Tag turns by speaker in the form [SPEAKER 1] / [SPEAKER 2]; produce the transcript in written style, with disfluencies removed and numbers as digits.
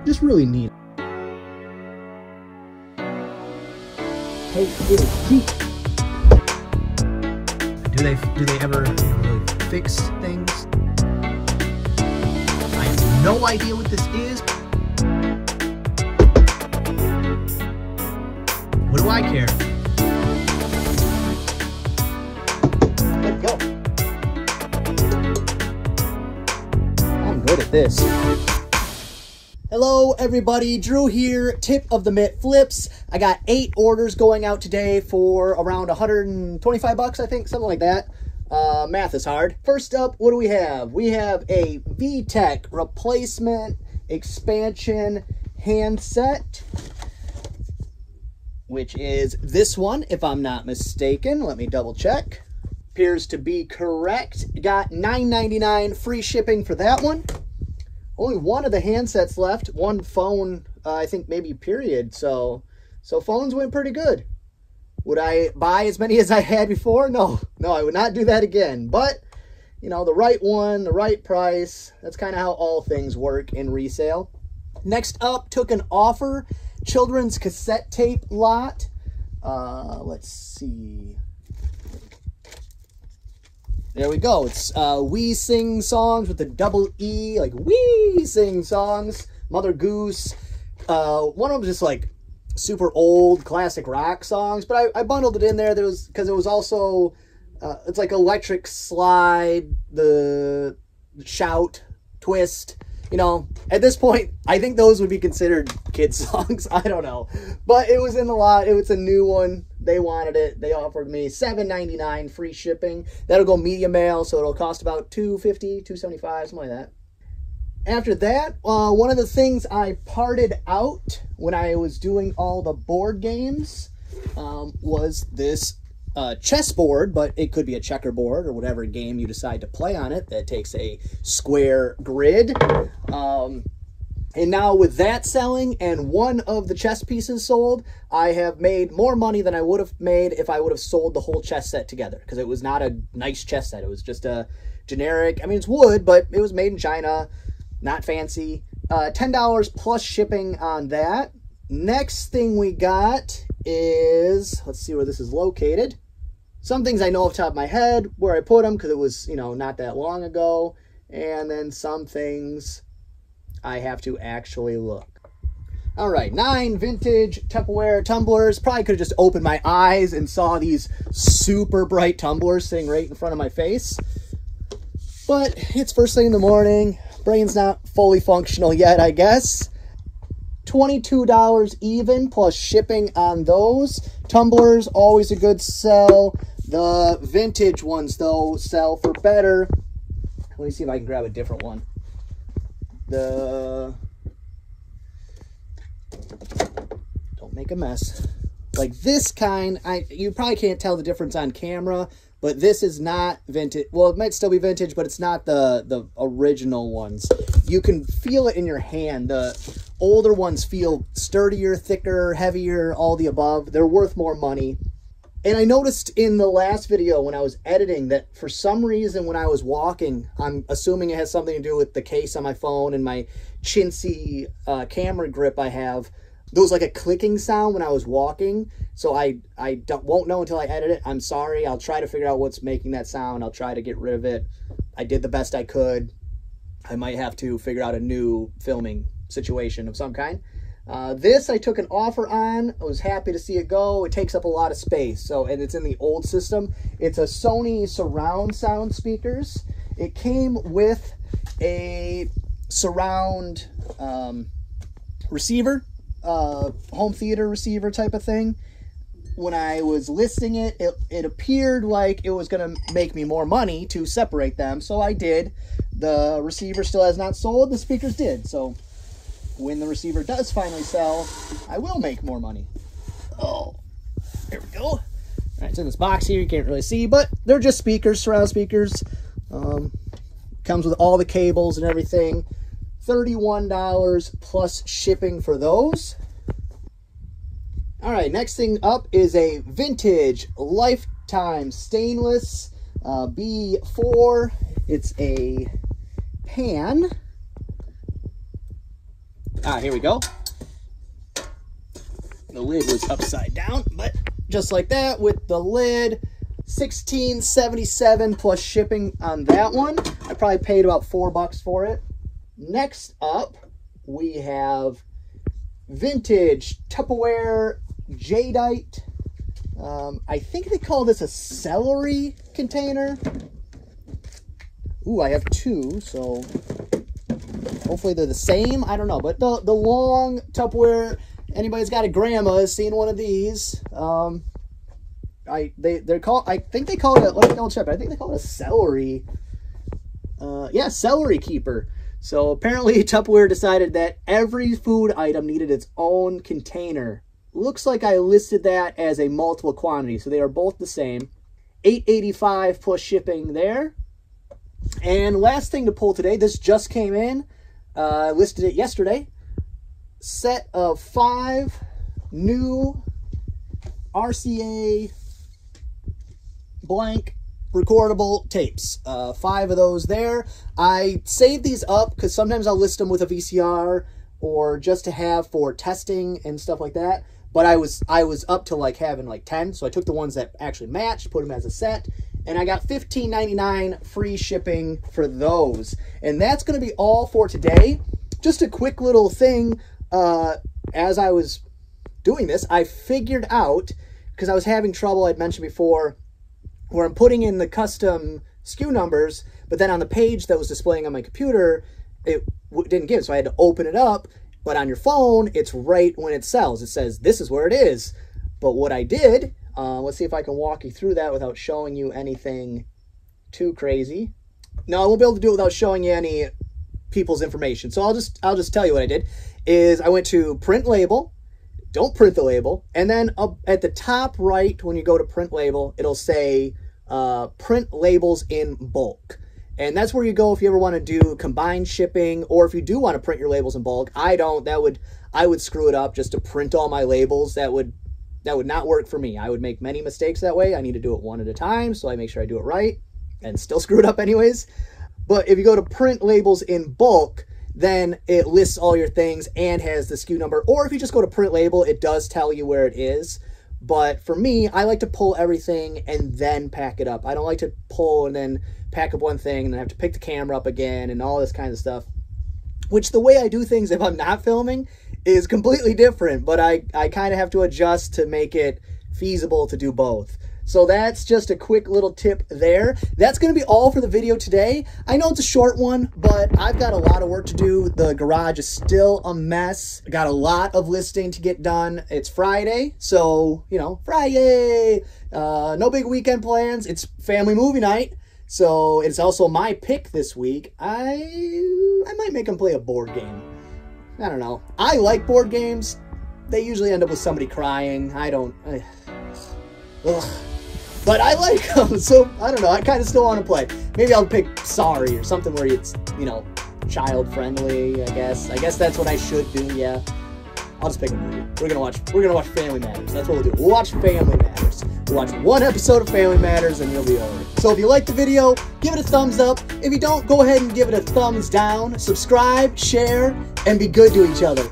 [SPEAKER 1] Just really neat. Hey, little Jeep. Do they ever really fix things? I have no idea what this is. What do I care? Let go. I'm good at this. Hello everybody, Drew here, Tip of the Mitt Flips. I got 8 orders going out today for around 125 bucks, I think, something like that. Math is hard. First up, what do we have? We have a VTech replacement expansion handset, which is this one, if I'm not mistaken. Let me double check. Appears to be correct. Got $9.99 free shipping for that one. Only one of the handsets left. One phone, I think maybe period. So phones went pretty good. Would I buy as many as I had before? No, I would not do that again. But, you know, the right one, the right price. That's kind of how all things work in resale. Next up, took an offer. Children's cassette tape lot. Let's see. There we go. It's We Sing Songs with the double E, like We Sing Songs. Mother Goose. One of them just like super old classic rock songs, but I bundled it in there. There was because it was also it's like Electric Slide, the Shout, Twist. You know, at this point, I think those would be considered kids songs. I don't know, but it was in the lot. It was a new one. They wanted it. They offered me $7.99 free shipping. That'll go media mail, so it'll cost about $2.50, $2.75, something like that. After that, one of the things I parted out when I was doing all the board games was this chessboard, but it could be a checkerboard or whatever game you decide to play on it that takes a square grid. And now with that selling and one of the chess pieces sold, I have made more money than I would have made if I would have sold the whole chess set together, because it was not a nice chess set. It was just a generic, I mean, it's wood, but it was made in China, not fancy. $10 plus shipping on that. Next thing we got is, let's see where this is located. Some things I know off the top of my head where I put them because it was, you know, not that long ago. And then some things I have to actually look. All right, 9 vintage Tupperware tumblers. Probably could have just opened my eyes and saw these super bright tumblers sitting right in front of my face. But it's first thing in the morning. Brain's not fully functional yet, I guess. $22 even plus shipping on those. Tumblers, always a good sell. The vintage ones, though, sell for better. Let me see if I can grab a different one. Don't make a mess. Like this kind, you probably can't tell the difference on camera, but this is not vintage. Well, it might still be vintage, but it's not the original ones. You can feel it in your hand. The older ones feel sturdier, thicker, heavier, all the above. They're worth more money. And I noticed in the last video when I was editing that for some reason when I was walking, I'm assuming it has something to do with the case on my phone and my chintzy camera grip I have, there was like a clicking sound when I was walking. So I won't know until I edit it. I'm sorry. I'll try to figure out what's making that sound. I'll try to get rid of it. I did the best I could. I might have to figure out a new filming situation of some kind. This I took an offer on. I was happy to see it go. It takes up a lot of space. And it's in the old system. It's a Sony surround sound speakers. It came with a surround receiver, home theater receiver type of thing. When I was listing it, it appeared like it was going to make me more money to separate them. So I did. The receiver still has not sold. The speakers did. So when the receiver does finally sell, I will make more money. Oh, there we go. All right, it's in this box here. You can't really see, but they're just speakers, surround speakers. Comes with all the cables and everything. $31 plus shipping for those. All right, next thing up is a vintage Lifetime stainless B4. It's a pan. Here we go. The lid was upside down, but just like that with the lid, $16.77 plus shipping on that one. I probably paid about $4 for it. Next up, we have vintage Tupperware jadeite. I think they call this a celery container. Ooh, I have two, so hopefully they're the same. I don't know, but the long Tupperware. Anybody's got a grandma has seen one of these. They're called. I think they call it. Let me double check. I think they call it a celery. Yeah, celery keeper. So apparently Tupperware decided that every food item needed its own container. Looks like I listed that as a multiple quantity, so they are both the same. $8.85 plus shipping there. And last thing to pull today. This just came in. I listed it yesterday. Set of 5 new RCA blank recordable tapes. 5 of those there. I saved these up because sometimes I'll list them with a VCR or just to have for testing and stuff like that. But I was up to like having like 10, so I took the ones that actually matched, put them as a set, and I got $15.99 free shipping for those. And that's going to be all for today. Just a quick little thing. As I was doing this, I figured out, because I was having trouble, I'd mentioned before, where I'm putting in the custom SKU numbers, but then on the page that was displaying on my computer, it didn't give, so I had to open it up. But on your phone, it's right when it sells. It says, this is where it is. But what I did, let's see if I can walk you through that without showing you anything too crazy. No, I won't be able to do it without showing you any people's information. So I'll just tell you what I did. Is I went to print label, don't print the label, and then up at the top right when you go to print label, it'll say print labels in bulk. And that's where you go if you ever want to do combined shipping, or if you do want to print your labels in bulk. I would screw it up just to print all my labels. That would not work for me. I would make many mistakes that way. I need to do it one at a time, so I make sure I do it right and still screw it up anyways. But if you go to print labels in bulk, then it lists all your things and has the SKU number. Or if you just go to print label, it does tell you where it is. But for me, I like to pull everything and then pack it up. I don't like to pull and then pack up one thing and then have to pick the camera up again and all this kind of stuff. Which the way I do things if I'm not filming is completely different. But I kind of have to adjust to make it feasible to do both. So that's just a quick little tip there. That's going to be all for the video today. I know it's a short one, but I've got a lot of work to do. The garage is still a mess. I got a lot of listing to get done. It's Friday, so, you know, Friday. No big weekend plans. It's family movie night, so it's also my pick this week. I might make them play a board game. I don't know. I like board games. They usually end up with somebody crying. Ugh. But I like them, so I don't know. I kind of still want to play. Maybe I'll pick Sorry or something where it's, you know, child friendly. I guess that's what I should do. Yeah, I'll just pick a movie. We're gonna watch Family Matters. That's what we'll do. We'll watch Family Matters. We'll watch one episode of Family Matters, and you'll be over. So if you like the video, give it a thumbs up. If you don't, go ahead and give it a thumbs down. Subscribe, share, and be good to each other.